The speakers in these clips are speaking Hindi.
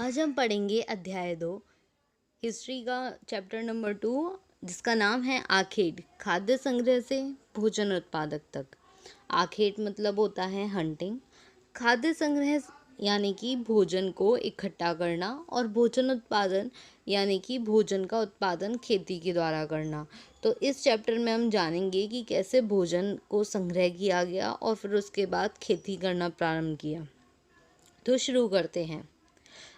आज हम पढ़ेंगे अध्याय 2 हिस्ट्री का चैप्टर नंबर 2 जिसका नाम है आखेट खाद्य संग्रह से भोजन उत्पादक तक। आखेट मतलब होता है हंटिंग। खाद्य संग्रह यानी कि भोजन को इकट्ठा करना और भोजन उत्पादन यानी कि भोजन का उत्पादन खेती के द्वारा करना। तो इस चैप्टर में हम जानेंगे कि कैसे भोजन को संग्रह किया गया और फिर उसके बाद खेती करना प्रारंभ किया। तो शुरू करते हैं।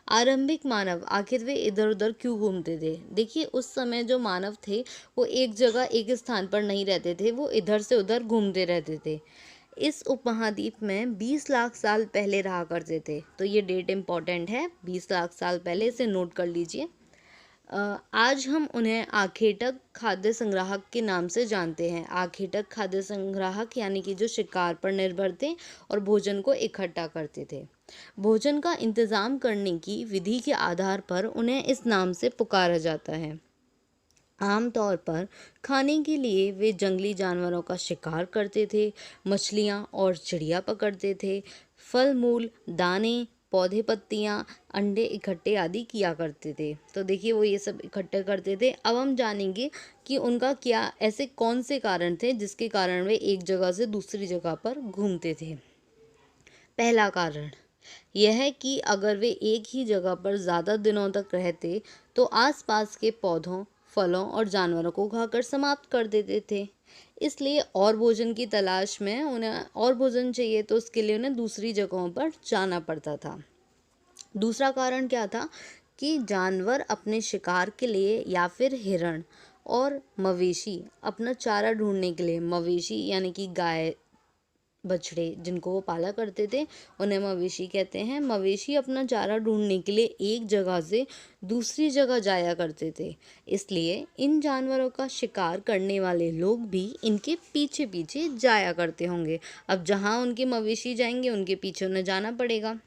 आरंभिक मानव आखिर वे इधर उधर क्यों घूमते थे? देखिए, उस समय जो मानव थे वो एक जगह एक स्थान पर नहीं रहते थे, वो इधर से उधर घूमते रहते थे। इस उपमहाद्वीप में 20 लाख साल पहले रहा करते थे। तो ये डेट इम्पॉर्टेंट है, 20 लाख साल पहले, इसे नोट कर लीजिए। आज हम उन्हें आखेटक खाद्य संग्राहक के नाम से जानते हैं। आखेटक खाद्य संग्राहक यानी कि जो शिकार पर निर्भर थे और भोजन को इकट्ठा करते थे। भोजन का इंतजाम करने की विधि के आधार पर उन्हें इस नाम से पुकारा जाता है। आमतौर पर खाने के लिए वे जंगली जानवरों का शिकार करते थे, मछलियाँ और चिड़िया पकड़ते थे, फल मूल, दाने, पौधे, पत्तियाँ, अंडे इकट्ठे आदि किया करते थे। तो देखिए, वो ये सब इकट्ठे करते थे। अब हम जानेंगे कि उनका क्या ऐसे कौन से कारण थे जिसके कारण वे एक जगह से दूसरी जगह पर घूमते थे। पहला कारण यह है कि अगर वे एक ही जगह पर ज़्यादा दिनों तक रहते तो आसपास के पौधों, फलों और जानवरों को खाकर समाप्त कर देते थे। इसलिए और भोजन की तलाश में उन्हें और भोजन चाहिए, तो उसके लिए उन्हें दूसरी जगहों पर जाना पड़ता था। दूसरा कारण क्या था कि जानवर अपने शिकार के लिए या फिर हिरण और मवेशी अपना चारा ढूंढने के लिए, मवेशी यानी कि गाय बछड़े जिनको वो पाला करते थे उन्हें मवेशी कहते हैं। मवेशी अपना चारा ढूंढने के लिए एक जगह से दूसरी जगह जाया करते थे। इसलिए इन जानवरों का शिकार करने वाले लोग भी इनके पीछे पीछे जाया करते होंगे। अब जहाँ उनके मवेशी जाएंगे उनके पीछे उन्हें जाना पड़ेगा।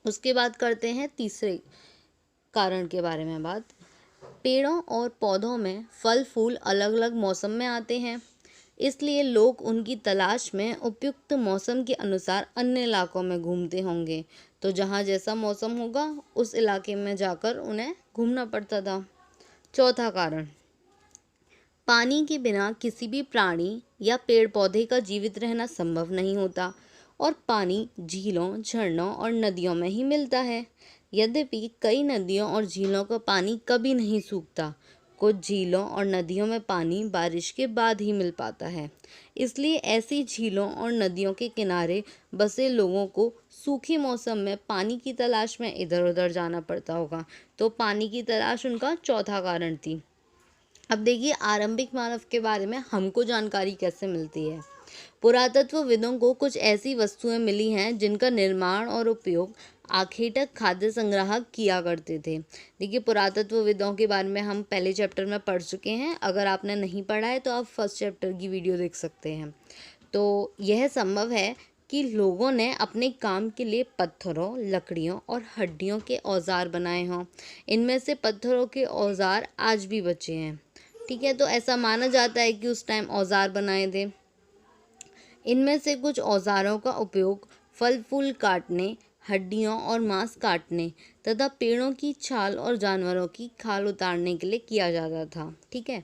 उसके बाद करते हैं तीसरे कारण के बारे में बात। पेड़ों और पौधों में फल फूल अलग अलग मौसम में आते हैं, इसलिए लोग उनकी तलाश में उपयुक्त मौसम के अनुसार अन्य इलाकों में घूमते होंगे। तो जहाँ जैसा मौसम होगा उस इलाके में जाकर उन्हें घूमना पड़ता था। चौथा कारण, पानी के बिना किसी भी प्राणी या पेड़ पौधे का जीवित रहना संभव नहीं होता और पानी झीलों, झरनों और नदियों में ही मिलता है। यद्यपि कई नदियों और झीलों का पानी कभी नहीं सूखता, कुछ झीलों और नदियों में पानी बारिश के बाद ही मिल पाता है। इसलिए ऐसी झीलों और नदियों के किनारे बसे लोगों को सूखे मौसम में पानी की तलाश में इधर उधर जाना पड़ता होगा। तो पानी की तलाश उनका चौथा कारण थी। अब देखिए, आरंभिक मानव के बारे में हमको जानकारी कैसे मिलती है। पुरातत्वविदों को कुछ ऐसी वस्तुएं मिली हैं जिनका निर्माण और उपयोग आखेटक खाद्य संग्राहक किया करते थे। देखिए, पुरातत्वविदों के बारे में हम पहले चैप्टर में पढ़ चुके हैं। अगर आपने नहीं पढ़ा है तो आप फर्स्ट चैप्टर की वीडियो देख सकते हैं। तो यह संभव है कि लोगों ने अपने काम के लिए पत्थरों, लकड़ियों और हड्डियों के औजार बनाए हों। इनमें से पत्थरों के औजार आज भी बचे हैं। ठीक है, तो ऐसा माना जाता है कि उस टाइम औजार बनाए थे। इनमें से कुछ औजारों का उपयोग फल फूल काटने, हड्डियों और मांस काटने तथा पेड़ों की छाल और जानवरों की खाल उतारने के लिए किया जाता था। ठीक है,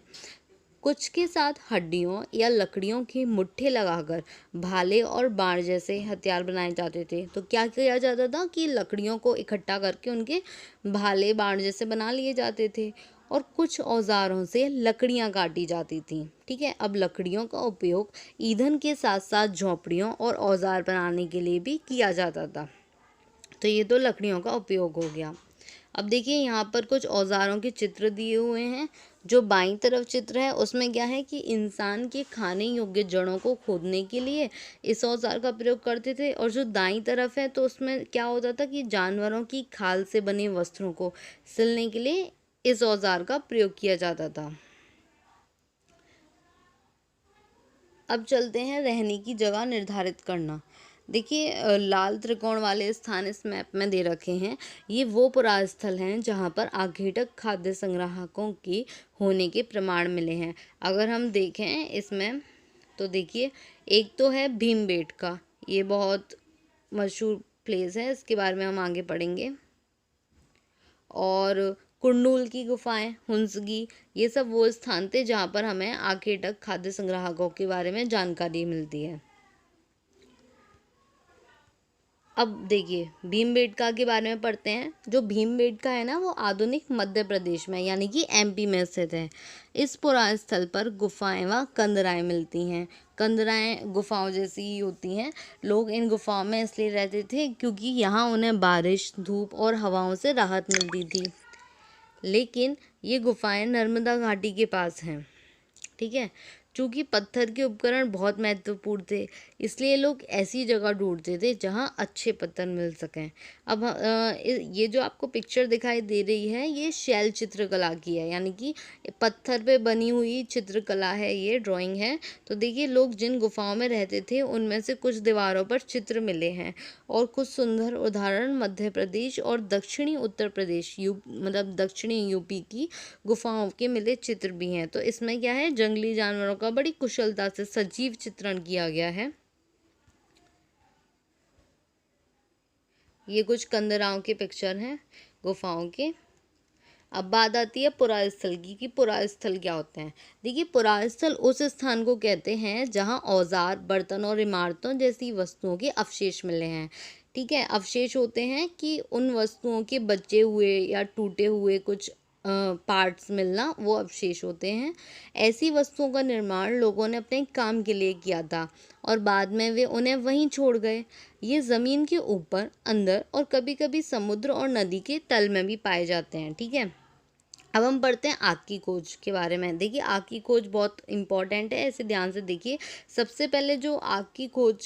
कुछ के साथ हड्डियों या लकड़ियों के मुट्ठे लगाकर भाले और बाण जैसे हथियार बनाए जाते थे। तो क्या किया जाता था कि लकड़ियों को इकट्ठा करके उनके भाले बाण जैसे बना लिए जाते थे और कुछ औजारों से लकड़ियां काटी जाती थीं। ठीक है, अब लकड़ियों का उपयोग ईंधन के साथ साथ झोंपड़ियों और औजार बनाने के लिए भी किया जाता था। तो ये तो लकड़ियों का उपयोग हो गया। अब देखिए, यहाँ पर कुछ औजारों के चित्र दिए हुए हैं। जो बाईं तरफ चित्र है उसमें क्या है कि इंसान के खाने योग्य जड़ों को खोदने के लिए इस औजार का प्रयोग करते थे, और जो दाईं तरफ है तो उसमें क्या होता था कि जानवरों की खाल से बने वस्त्रों को सिलने के लिए इस औजार का प्रयोग किया जाता था। अब चलते हैं रहने की जगह निर्धारित करना। देखिए, लाल त्रिकोण वाले स्थान इस मैप में दे रखे हैं। ये वो पुरा स्थल हैं जहाँ पर आखेटक खाद्य संग्राहकों के होने के प्रमाण मिले हैं। अगर हम देखें इसमें तो देखिए, एक तो है भीमबेटका, ये बहुत मशहूर प्लेस है, इसके बारे में हम आगे पढ़ेंगे। और कुर्नूल की गुफाएं, हुंसगी, ये सब वो स्थान थे जहाँ पर हमें आखेटक खाद्य संग्राहकों के बारे में जानकारी मिलती है। अब देखिए भीमबेटका के बारे में पढ़ते हैं। जो भीमबेटका है ना वो आधुनिक मध्य प्रदेश में यानी कि एमपी में स्थित है। इस पुराण स्थल पर गुफाएं व कंदराएं मिलती हैं। कंदराएं गुफाओं जैसी ही होती हैं। लोग इन गुफाओं में इसलिए रहते थे क्योंकि यहाँ उन्हें बारिश, धूप और हवाओं से राहत मिलती थी। लेकिन ये गुफाएं नर्मदा घाटी के पास हैं, ठीक है। चूँकि पत्थर के उपकरण बहुत महत्वपूर्ण थे, इसलिए लोग ऐसी जगह ढूंढते थे जहाँ अच्छे पत्थर मिल सकें। अब ये जो आपको पिक्चर दिखाई दे रही है ये शैल चित्रकला की है, यानी कि पत्थर पे बनी हुई चित्रकला है, ये ड्राइंग है। तो देखिए लोग जिन गुफाओं में रहते थे उनमें से कुछ दीवारों पर चित्र मिले हैं और कुछ सुंदर उदाहरण मध्य प्रदेश और दक्षिणी उत्तर प्रदेश मतलब दक्षिणी यूपी की गुफाओं के मिले चित्र भी हैं। तो इसमें क्या है, जंगली जानवरों का बड़ी कुशलता से सजीव चित्रण किया गया है। ये कुछ कंदराओं के पिक्चर हैं गुफाओं के। अब बात आती है पुरास्थल की कि पुरास्थल क्या होते हैं। देखिए पुरास्थल उस स्थान को कहते हैं जहां औजार, बर्तन और इमारतों जैसी वस्तुओं के अवशेष मिले हैं, ठीक है। अवशेष होते हैं कि उन वस्तुओं के बचे हुए या टूटे हुए कुछ पार्ट्स मिलना, वो अवशेष होते हैं। ऐसी वस्तुओं का निर्माण लोगों ने अपने काम के लिए किया था और बाद में वे उन्हें वहीं छोड़ गए। ये ज़मीन के ऊपर, अंदर और कभी कभी समुद्र और नदी के तल में भी पाए जाते हैं, ठीक है। अब हम पढ़ते हैं आग की खोज के बारे में। देखिए आग की खोज बहुत इम्पॉर्टेंट है, इसे ध्यान से देखिए। सबसे पहले जो आग की खोज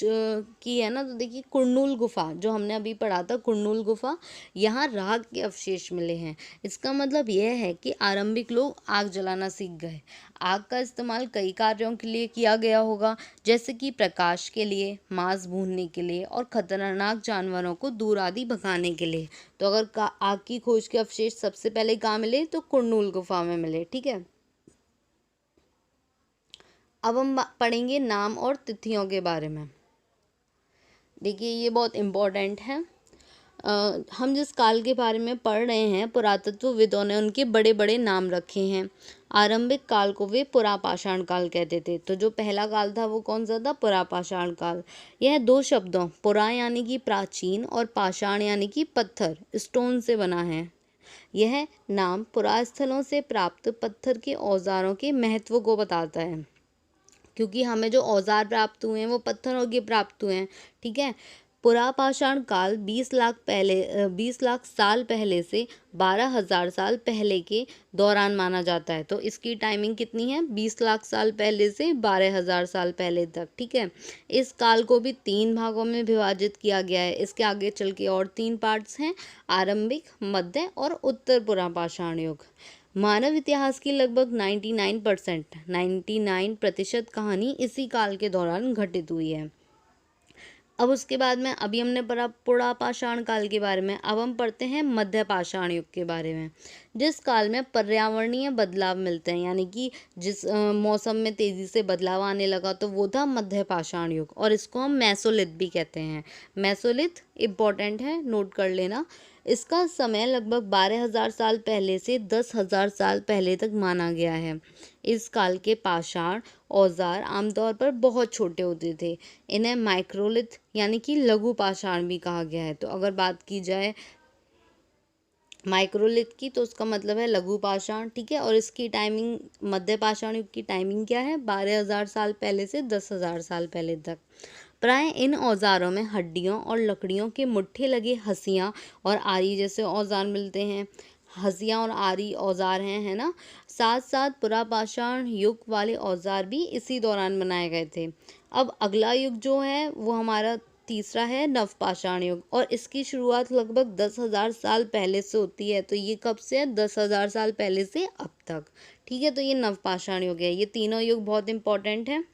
की है ना, तो देखिए कुर्नूल गुफा जो हमने अभी पढ़ा था, कुर्नूल गुफा, यहाँ राख के अवशेष मिले हैं। इसका मतलब यह है कि आरंभिक लोग आग जलाना सीख गए। आग का इस्तेमाल कई कार्यों के लिए किया गया होगा, जैसे कि प्रकाश के लिए, मांस भूनने के लिए और खतरनाक जानवरों को दूर आदि भगाने के लिए। तो अगर आग की खोज के अवशेष सबसे पहले कहाँ मिले, तो कुर्नूल गुफा में मिले, ठीक है। अब हम पढ़ेंगे नाम और तिथियों के बारे में। देखिए ये बहुत इम्पोर्टेंट है। हम जिस काल के बारे में पढ़ रहे हैं, पुरातत्वविदों ने उनके बड़े बड़े नाम रखे हैं। आरंभिक काल को वे पुरापाषाण काल कहते थे। तो जो पहला काल था वो कौन सा था, पुरापाषाण काल। यह दो शब्दों पुरा यानी कि प्राचीन और पाषाण यानी कि पत्थर, स्टोन से बना है। यह नाम पुरास्थलों से प्राप्त पत्थर के औजारों के महत्व को बताता है, क्योंकि हमें जो औजार प्राप्त हुए हैं वो पत्थरों के प्राप्त हुए हैं, ठीक है। पुरापाषाण काल 20 लाख साल पहले से 12,000 साल पहले के दौरान माना जाता है। तो इसकी टाइमिंग कितनी है, 20 लाख साल पहले से 12,000 साल पहले तक, ठीक है। इस काल को भी 3 भागों में विभाजित किया गया है। इसके आगे चल के और 3 पार्ट्स हैं, आरंभिक, मध्य और उत्तर पुरापाषाण युग। मानव इतिहास की लगभग 99% कहानी इसी काल के दौरान घटित हुई है। अब उसके बाद में अभी हमने पढ़ा पुरापाषाण काल के बारे में, अब हम पढ़ते हैं मध्य पाषाण युग के बारे में। जिस काल में पर्यावरणीय बदलाव मिलते हैं, यानी कि जिस मौसम में तेज़ी से बदलाव आने लगा, तो वो था मध्य पाषाण युग, और इसको हम मेसोलिथ भी कहते हैं। मेसोलिथ इम्पॉर्टेंट है, नोट कर लेना। इसका समय लगभग 12,000 साल पहले से 10,000 साल पहले तक माना गया है। इस काल के पाषाण औजार आमतौर पर बहुत छोटे होते थे। इन्हें माइक्रोलिथ यानी कि लघु पाषाण भी कहा गया है। तो अगर बात की जाए माइक्रोलिथ की, तो उसका मतलब है लघु पाषाण, ठीक है। और इसकी टाइमिंग, मध्य पाषाण युग की टाइमिंग क्या है, 12,000 साल पहले से 10,000 साल पहले तक। प्राय इन औजारों में हड्डियों और लकड़ियों के मुट्ठे लगे हंसियाँ और आरी जैसे औजार मिलते हैं। हंसियाँ और आरी औजार हैं, है ना। साथ साथ पुरापाषाण युग वाले औजार भी इसी दौरान बनाए गए थे। अब अगला युग जो है वो हमारा तीसरा है नवपाषाण युग, और इसकी शुरुआत लगभग 10,000 साल पहले से होती है। तो ये कब से है, 10,000 साल पहले से अब तक, ठीक है। तो ये नवपाषाण युग है। ये तीनों युग बहुत इंपॉर्टेंट है।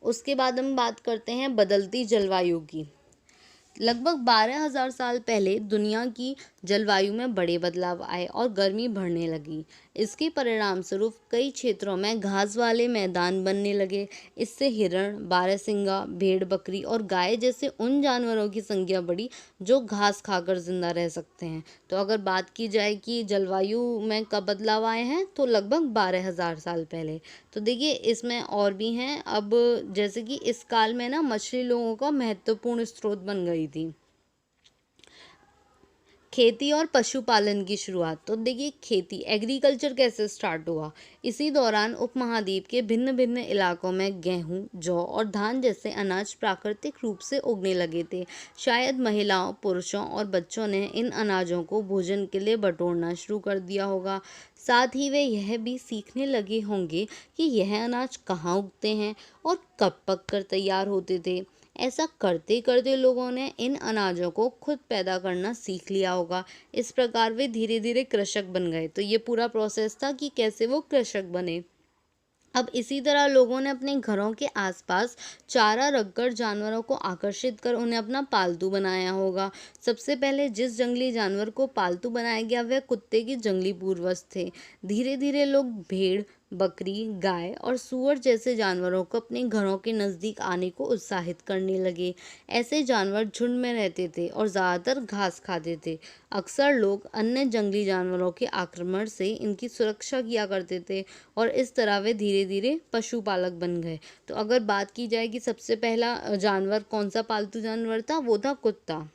उसके बाद हम बात करते हैं बदलती जलवायु की। लगभग 12,000 साल पहले दुनिया की जलवायु में बड़े बदलाव आए और गर्मी बढ़ने लगी। इसके परिणाम स्वरूप कई क्षेत्रों में घास वाले मैदान बनने लगे। इससे हिरण, बारहसिंगा, भेड़, बकरी और गाय जैसे उन जानवरों की संख्या बढ़ी जो घास खाकर जिंदा रह सकते हैं। तो अगर बात की जाए कि जलवायु में कब बदलाव आए हैं, तो लगभग 12,000 साल पहले। तो देखिए इसमें और भी हैं। अब जैसे कि इस काल में ना मछली लोगों का महत्वपूर्ण स्रोत बन गई थी। खेती और पशुपालन की शुरुआत। तो देखिए खेती, एग्रीकल्चर कैसे स्टार्ट हुआ। इसी दौरान उपमहाद्वीप के भिन्न भिन्न इलाकों में गेहूं, जौ और धान जैसे अनाज प्राकृतिक रूप से उगने लगे थे। शायद महिलाओं, पुरुषों और बच्चों ने इन अनाजों को भोजन के लिए बटोरना शुरू कर दिया होगा। साथ ही वे यह भी सीखने लगे होंगे कि यह अनाज कहाँ उगते हैं और कब पक कर तैयार होते थे। ऐसा करते करते लोगों ने इन अनाजों को खुद पैदा करना सीख लिया होगा। इस प्रकार वे धीरे धीरे कृषक बन गए। तो ये पूरा प्रोसेस था कि कैसे वो कृषक बने। अब इसी तरह लोगों ने अपने घरों के आसपास चारा रखकर जानवरों को आकर्षित कर उन्हें अपना पालतू बनाया होगा। सबसे पहले जिस जंगली जानवर को पालतू बनाया गया वह कुत्ते के जंगली पूर्वज थे। धीरे धीरे लोग भेड़, बकरी, गाय और सूअर जैसे जानवरों को अपने घरों के नज़दीक आने को उत्साहित करने लगे। ऐसे जानवर झुंड में रहते थे और ज़्यादातर घास खाते थे। अक्सर लोग अन्य जंगली जानवरों के आक्रमण से इनकी सुरक्षा किया करते थे और इस तरह वे धीरे धीरे पशुपालक बन गए। तो अगर बात की जाए कि सबसे पहला जानवर कौन सा पालतू जानवर था, वो था कुत्ता।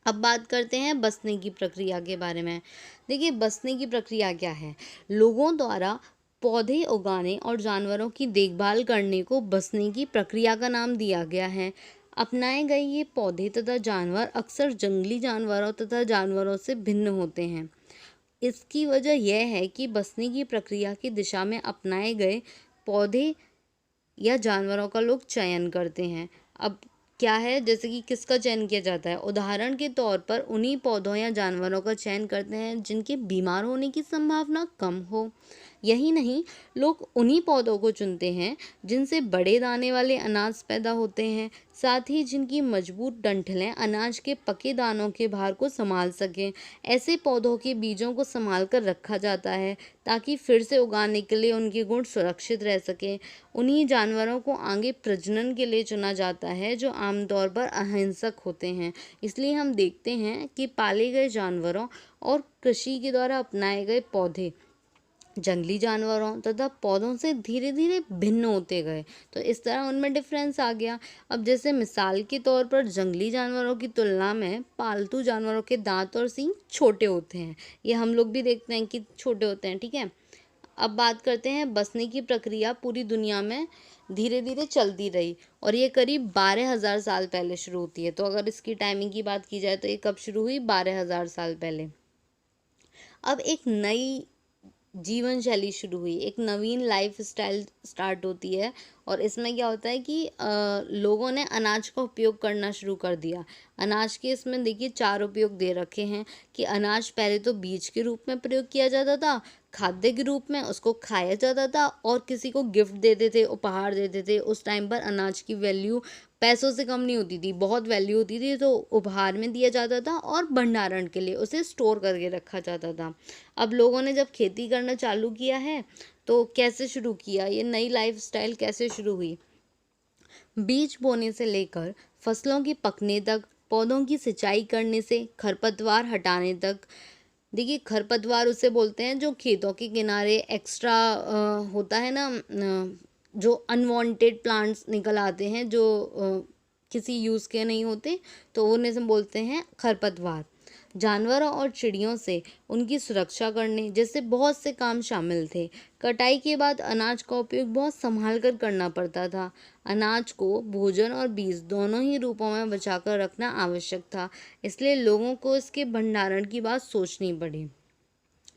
अब बात करते हैं बसने की प्रक्रिया के बारे में। देखिए बसने की प्रक्रिया क्या है। लोगों द्वारा पौधे उगाने और जानवरों की देखभाल करने को बसने की प्रक्रिया का नाम दिया गया है। अपनाए गए ये पौधे तथा जानवर अक्सर जंगली जानवरों तथा जानवरों से भिन्न होते हैं। इसकी वजह यह है कि बसने की प्रक्रिया की दिशा में अपनाए गए पौधे या जानवरों का लोग चयन करते हैं। अब क्या है, जैसे कि किसका चयन किया जाता है। उदाहरण के तौर पर उन्हीं पौधों या जानवरों का चयन करते हैं जिनके बीमार होने की संभावना कम हो। यही नहीं, लोग उन्हीं पौधों को चुनते हैं जिनसे बड़े दाने वाले अनाज पैदा होते हैं, साथ ही जिनकी मजबूत डंठलें अनाज के पके दानों के भार को संभाल सकें। ऐसे पौधों के बीजों को संभाल कर रखा जाता है ताकि फिर से उगाने के लिए उनके गुण सुरक्षित रह सकें। उन्हीं जानवरों को आगे प्रजनन के लिए चुना जाता है जो आमतौर पर अहिंसक होते हैं। इसलिए हम देखते हैं कि पाले गए जानवरों और कृषि के द्वारा अपनाए गए पौधे जंगली जानवरों तथा पौधों से धीरे धीरे भिन्न होते गए। तो इस तरह उनमें डिफरेंस आ गया। अब जैसे मिसाल के तौर पर जंगली जानवरों की तुलना में पालतू जानवरों के दांत और सींग छोटे होते हैं। ये हम लोग भी देखते हैं कि छोटे होते हैं, ठीक है। अब बात करते हैं बसने की प्रक्रिया पूरी दुनिया में धीरे धीरे चलती रही और ये करीब 12,000 साल पहले शुरू होती है। तो अगर इसकी टाइमिंग की बात की जाए तो ये कब शुरू हुई, 12,000 साल पहले। अब एक नई जीवन शैली शुरू हुई, एक नवीन लाइफ स्टाइल स्टार्ट होती है और इसमें क्या होता है कि लोगों ने अनाज का उपयोग करना शुरू कर दिया। अनाज के इसमें देखिए 4 उपयोग दे रखे हैं कि अनाज पहले तो बीज के रूप में प्रयोग किया जाता था, खाद्य के रूप में उसको खाया जाता था और किसी को गिफ्ट देते थे, उपहार देते थे। उस टाइम पर अनाज की वैल्यू पैसों से कम नहीं होती थी, बहुत वैल्यू होती थी, तो उपहार में दिया जाता था और भंडारण के लिए उसे स्टोर करके रखा जाता था। अब लोगों ने जब खेती करना चालू किया है तो कैसे शुरू किया, ये नई लाइफस्टाइल कैसे शुरू हुई। बीज बोने से लेकर फसलों के पकने तक, पौधों की सिंचाई करने से खरपतवार हटाने तक। देखिए खरपतवार उसे बोलते हैं जो खेतों के किनारे एक्स्ट्रा होता है ना, जो अनवांटेड प्लांट्स निकल आते हैं जो किसी यूज़ के नहीं होते, तो उन्हें हम बोलते हैं खरपतवार। जानवरों और चिड़ियों से उनकी सुरक्षा करने जैसे बहुत से काम शामिल थे। कटाई के बाद अनाज का उपयोग बहुत संभाल कर करना पड़ता था। अनाज को भोजन और बीज दोनों ही रूपों में बचाकर रखना आवश्यक था, इसलिए लोगों को इसके भंडारण की बात सोचनी पड़ी।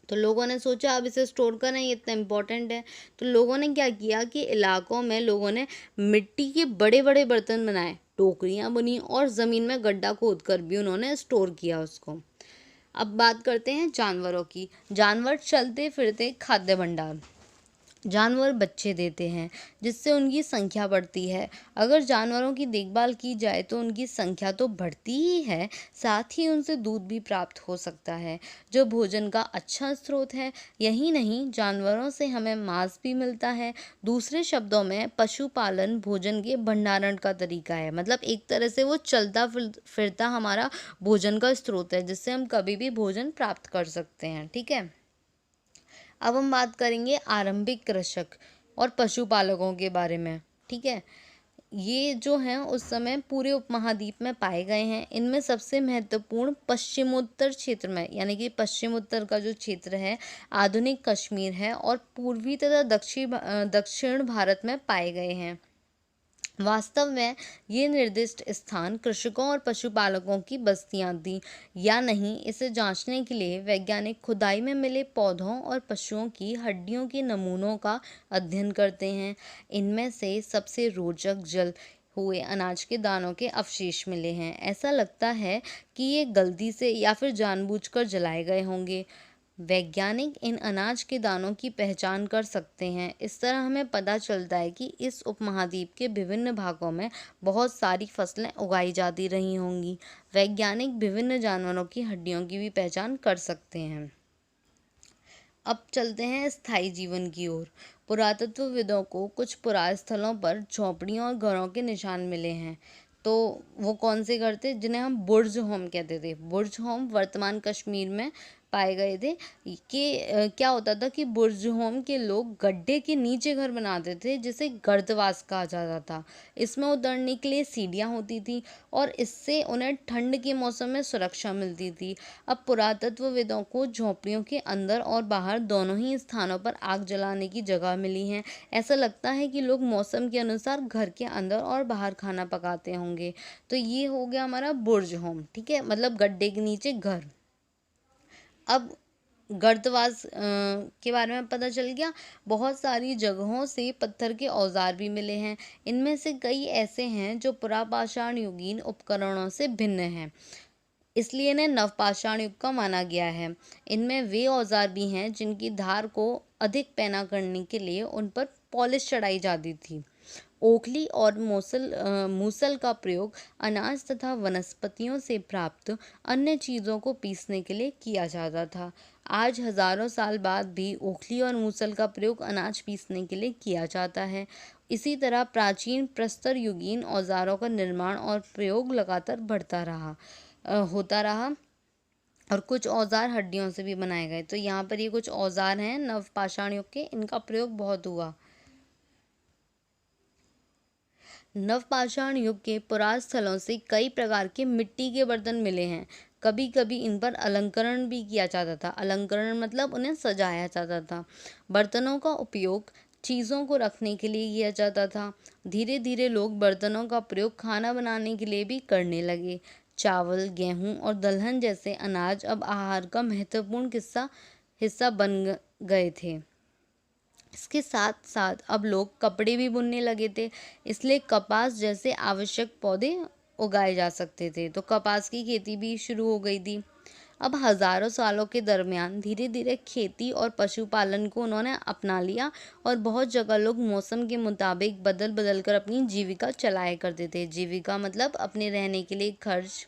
तो लोगों ने सोचा अब इसे स्टोर करना ये इतना इम्पोर्टेंट है, तो लोगों ने क्या किया कि इलाकों में लोगों ने मिट्टी के बड़े बड़े बर्तन बनाए, टोकरियाँ बनी और ज़मीन में गड्ढा खोद कर भी उन्होंने स्टोर किया उसको। अब बात करते हैं जानवरों की। जानवर चलते फिरते खाद्य भंडार। जानवर बच्चे देते हैं जिससे उनकी संख्या बढ़ती है। अगर जानवरों की देखभाल की जाए तो उनकी संख्या तो बढ़ती ही है, साथ ही उनसे दूध भी प्राप्त हो सकता है जो भोजन का अच्छा स्रोत है। यही नहीं, जानवरों से हमें मांस भी मिलता है। दूसरे शब्दों में पशुपालन भोजन के भंडारण का तरीका है, मतलब एक तरह से वो चलता फिरता हमारा भोजन का स्रोत है जिससे हम कभी भी भोजन प्राप्त कर सकते हैं। ठीक है, अब हम बात करेंगे आरंभिक कृषक और पशुपालकों के बारे में। ठीक है, ये जो हैं उस समय पूरे उपमहाद्वीप में पाए गए हैं। इनमें सबसे महत्वपूर्ण पश्चिमोत्तर क्षेत्र में, यानी कि पश्चिमोत्तर का जो क्षेत्र है आधुनिक कश्मीर है, और पूर्वी तथा दक्षिण भारत में पाए गए हैं। वास्तव में ये निर्दिष्ट स्थान कृषकों और पशुपालकों की बस्तियां थीं या नहीं, इसे जांचने के लिए वैज्ञानिक खुदाई में मिले पौधों और पशुओं की हड्डियों के नमूनों का अध्ययन करते हैं। इनमें से सबसे रोचक जल हुए अनाज के दानों के अवशेष मिले हैं। ऐसा लगता है कि ये गलती से या फिर जानबूझकर जलाए गए होंगे। वैज्ञानिक इन अनाज के दानों की पहचान कर सकते हैं। इस तरह हमें पता चलता है कि इस उपमहाद्वीप के विभिन्न भागों में बहुत सारी फसलें उगाई जाती रही होंगी। वैज्ञानिक विभिन्न जानवरों की हड्डियों की भी पहचान कर सकते हैं। अब चलते हैं स्थायी जीवन की ओर। पुरातत्वविदों को कुछ पुरास्थलों पर झोपड़ियों और घरों के निशान मिले हैं। तो वो कौन से घर थे? जिन्हें हम बुर्ज होम कहते थे। बुर्ज होम वर्तमान कश्मीर में पाए गए थे। कि क्या होता था कि बुर्ज होम के लोग गड्ढे के नीचे घर बनाते थे जिसे गर्दवास कहा जाता था। इसमें उतरने के लिए सीढ़ियाँ होती थी और इससे उन्हें ठंड के मौसम में सुरक्षा मिलती थी। अब पुरातत्वविदों को झोंपड़ियों के अंदर और बाहर दोनों ही स्थानों पर आग जलाने की जगह मिली है। ऐसा लगता है कि लोग मौसम के अनुसार घर के अंदर और बाहर खाना पकाते होंगे। तो ये हो गया हमारा बुर्ज होम। ठीक है, मतलब गड्ढे के नीचे घर। अब गर्दवास के बारे में पता चल गया। बहुत सारी जगहों से पत्थर के औजार भी मिले हैं। इनमें से कई ऐसे हैं जो पुरापाषाण युगीन उपकरणों से भिन्न हैं, इसलिए इन्हें नवपाषाण युग का माना गया है। इनमें वे औजार भी हैं जिनकी धार को अधिक पैना करने के लिए उन पर पॉलिश चढ़ाई जाती थी। ओखली और मूसल का प्रयोग अनाज तथा वनस्पतियों से प्राप्त अन्य चीज़ों को पीसने के लिए किया जाता था। आज हजारों साल बाद भी ओखली और मूसल का प्रयोग अनाज पीसने के लिए किया जाता है। इसी तरह प्राचीन प्रस्तर युगीन औजारों का निर्माण और प्रयोग लगातार होता रहा और कुछ औजार हड्डियों से भी बनाए गए। तो यहाँ पर ये कुछ औजार हैं नवपाषाण युग के, इनका प्रयोग बहुत हुआ। नवपाषाण युग के पुरास्थलों से कई प्रकार के मिट्टी के बर्तन मिले हैं। कभी कभी इन पर अलंकरण भी किया जाता था। अलंकरण मतलब उन्हें सजाया जाता था। बर्तनों का उपयोग चीज़ों को रखने के लिए किया जाता था। धीरे धीरे लोग बर्तनों का प्रयोग खाना बनाने के लिए भी करने लगे। चावल, गेहूं और दलहन जैसे अनाज अब आहार का महत्वपूर्ण हिस्सा बन गए थे। इसके साथ साथ अब लोग कपड़े भी बुनने लगे थे, इसलिए कपास जैसे आवश्यक पौधे उगाए जा सकते थे। तो कपास की खेती भी शुरू हो गई थी। अब हजारों सालों के दरमियान धीरे धीरे खेती और पशुपालन को उन्होंने अपना लिया और बहुत जगह लोग मौसम के मुताबिक बदल बदल कर अपनी जीविका चलाया करते थे। जीविका मतलब अपने रहने के लिए खर्च,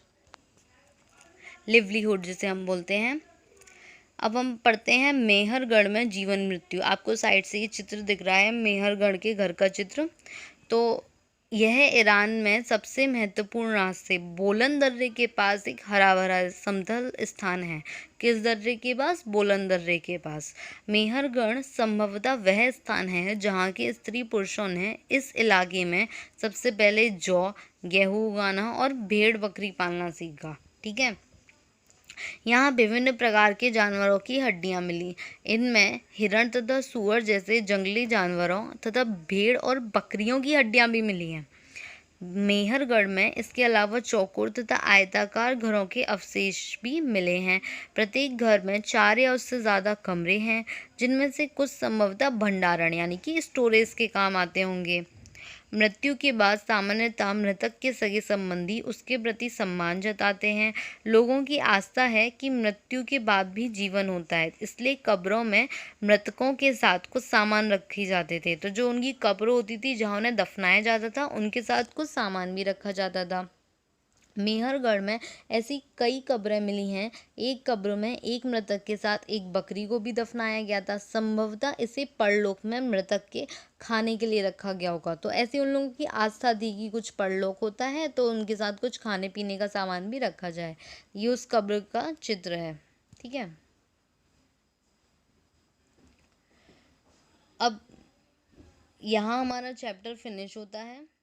लिवलीहुड जिसे हम बोलते हैं। अब हम पढ़ते हैं मेहरगढ़ में जीवन मृत्यु। आपको साइड से ये चित्र दिख रहा है, मेहरगढ़ के घर का चित्र। तो यह ईरान में सबसे महत्वपूर्ण रास्ते बोलन दर्रे के पास एक हरा भरा समतल स्थान है। किस दर्रे के पास? बोलन दर्रे के पास। मेहरगढ़ संभवतः वह स्थान है जहाँ के स्त्री पुरुषों ने इस इलाके में सबसे पहले जौ, गेहूँ उगाना और भेड़ बकरी पालना सीखा। ठीक है, यहाँ विभिन्न प्रकार के जानवरों की हड्डियाँ मिली। इनमें हिरण तथा सूअर जैसे जंगली जानवरों तथा भेड़ और बकरियों की हड्डियाँ भी मिली हैं। मेहरगढ़ में इसके अलावा चौकोर तथा आयताकार घरों के अवशेष भी मिले हैं। प्रत्येक घर में 4 या उससे ज़्यादा कमरे हैं, जिनमें से कुछ संभवतः भंडारण यानी कि स्टोरेज के काम आते होंगे। मृत्यु के बाद सामान्यतः मृतक के सगे संबंधी उसके प्रति सम्मान जताते हैं। लोगों की आस्था है कि मृत्यु के बाद भी जीवन होता है, इसलिए कब्रों में मृतकों के साथ कुछ सामान रखे जाते थे। तो जो उनकी कब्र होती थी, जहाँ उन्हें दफनाया जाता था, उनके साथ कुछ सामान भी रखा जाता था। मेहरगढ़ में ऐसी कई कब्रें मिली हैं। एक कब्र में एक मृतक के साथ एक बकरी को भी दफनाया गया था। संभवतः इसे परलोक में मृतक के खाने के लिए रखा गया होगा। तो ऐसी उन लोगों की आस्था थी कि कुछ परलोक होता है तो उनके साथ कुछ खाने पीने का सामान भी रखा जाए। ये उस कब्र का चित्र है। ठीक है, अब यहाँ हमारा चैप्टर फिनिश होता है।